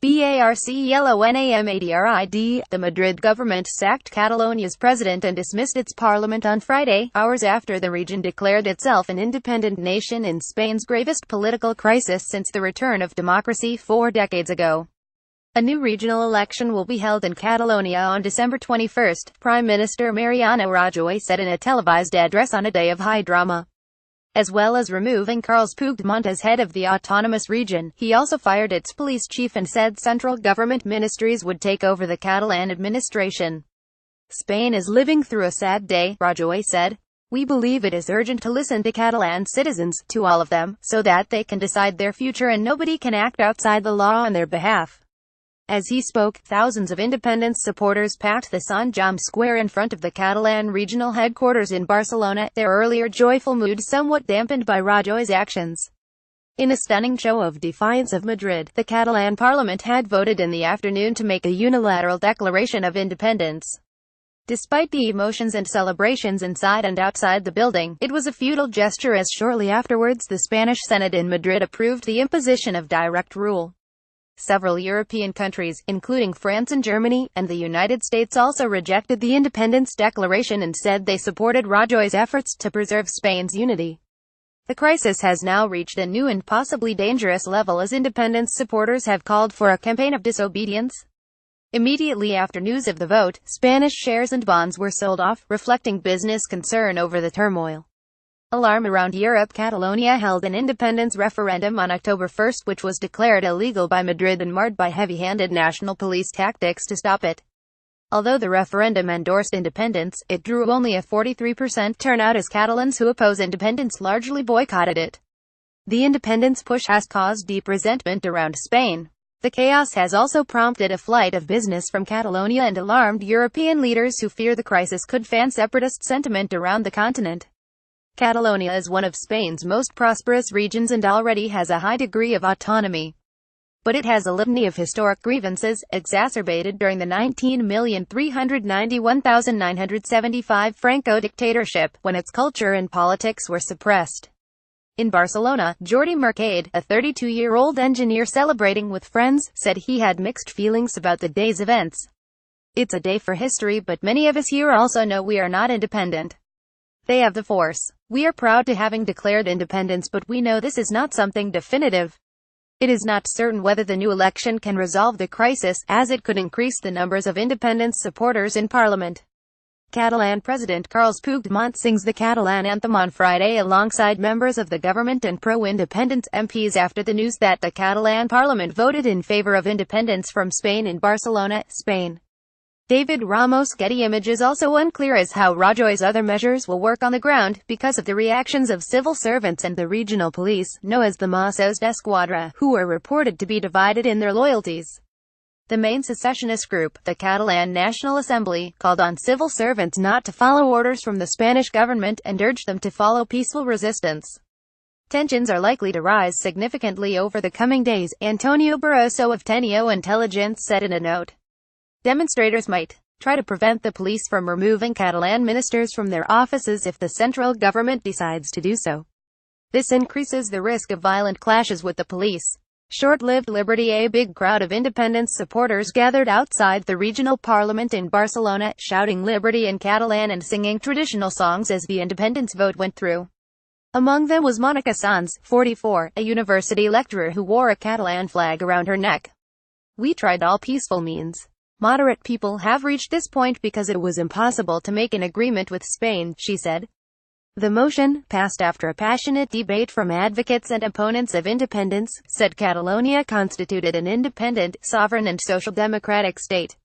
BARCELONAMADRID. The Madrid government sacked Catalonia's president and dismissed its parliament on Friday, hours after the region declared itself an independent nation in Spain's gravest political crisis since the return of democracy 4 decades ago. A new regional election will be held in Catalonia on December 21, Prime Minister Mariano Rajoy said in a televised address on a day of high drama. As well as removing Carles Puigdemont as head of the autonomous region, he also fired its police chief and said central government ministries would take over the Catalan administration. Spain is living through a sad day, Rajoy said. We believe it is urgent to listen to Catalan citizens, to all of them, so that they can decide their future and nobody can act outside the law on their behalf. As he spoke, thousands of independence supporters packed the Sant Jaume Square in front of the Catalan regional headquarters in Barcelona, their earlier joyful mood somewhat dampened by Rajoy's actions. In a stunning show of defiance of Madrid, the Catalan parliament had voted in the afternoon to make a unilateral declaration of independence. Despite the emotions and celebrations inside and outside the building, it was a futile gesture as shortly afterwards the Spanish Senate in Madrid approved the imposition of direct rule. Several European countries, including France and Germany, and the United States also rejected the independence declaration and said they supported Rajoy's efforts to preserve Spain's unity. The crisis has now reached a new and possibly dangerous level as independence supporters have called for a campaign of disobedience. Immediately after news of the vote, Spanish shares and bonds were sold off, reflecting business concern over the turmoil. Alarm around Europe. Catalonia held an independence referendum on October 1, which was declared illegal by Madrid and marred by heavy-handed national police tactics to stop it. Although the referendum endorsed independence, it drew only a 43% turnout as Catalans who oppose independence largely boycotted it. The independence push has caused deep resentment around Spain. The chaos has also prompted a flight of business from Catalonia and alarmed European leaders who fear the crisis could fan separatist sentiment around the continent. Catalonia is one of Spain's most prosperous regions and already has a high degree of autonomy. But it has a litany of historic grievances, exacerbated during the 19,391,975 Franco dictatorship, when its culture and politics were suppressed. In Barcelona, Jordi Mercade, a 32-year-old engineer celebrating with friends, said he had mixed feelings about the day's events. It's a day for history, but many of us here also know we are not independent. They have the force. We are proud to having declared independence, but we know this is not something definitive. It is not certain whether the new election can resolve the crisis, as it could increase the numbers of independence supporters in parliament. Catalan President Carles Puigdemont sings the Catalan anthem on Friday alongside members of the government and pro-independence MPs after the news that the Catalan parliament voted in favor of independence from Spain in Barcelona, Spain. David Ramos. Getty Images. Also unclear as how Rajoy's other measures will work on the ground, because of the reactions of civil servants and the regional police, known as the Mossos d'Esquadra, who are reported to be divided in their loyalties. The main secessionist group, the Catalan National Assembly, called on civil servants not to follow orders from the Spanish government and urged them to follow peaceful resistance. Tensions are likely to rise significantly over the coming days, Antonio Barroso of Tenio Intelligence said in a note. Demonstrators might try to prevent the police from removing Catalan ministers from their offices if the central government decides to do so. This increases the risk of violent clashes with the police. Short-lived liberty. A big crowd of independence supporters gathered outside the regional parliament in Barcelona, shouting liberty in Catalan and singing traditional songs as the independence vote went through. Among them was Monica Sanz, 44, a university lecturer who wore a Catalan flag around her neck. We tried all peaceful means. Moderate people have reached this point because it was impossible to make an agreement with Spain, she said. The motion passed after a passionate debate from advocates and opponents of independence, said Catalonia constituted an independent, sovereign and social democratic state.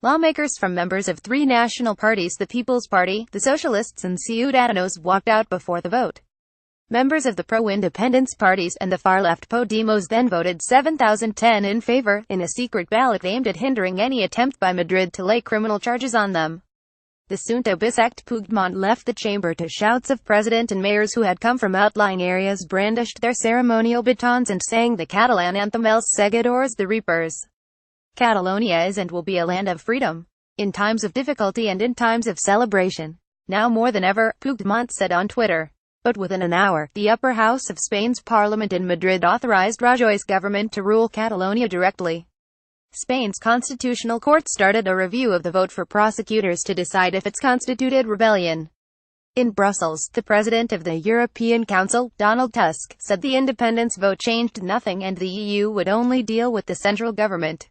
Lawmakers from members of 3 national parties, the People's Party, the Socialists and Ciudadanos, walked out before the vote. Members of the pro-independence parties and the far-left Podemos then voted 7,010 in favor, in a secret ballot aimed at hindering any attempt by Madrid to lay criminal charges on them. The soon-to-be-sacked Puigdemont left the chamber to shouts of president and mayors who had come from outlying areas brandished their ceremonial batons and sang the Catalan anthem Els Segadors the Reapers. Catalonia is and will be a land of freedom, in times of difficulty and in times of celebration. Now more than ever, Puigdemont said on Twitter. But within an hour, the upper house of Spain's parliament in Madrid authorized Rajoy's government to rule Catalonia directly. Spain's constitutional court started a review of the vote for prosecutors to decide if it's constituted rebellion. In Brussels, the president of the European Council, Donald Tusk, said the independence vote changed nothing and the EU would only deal with the central government.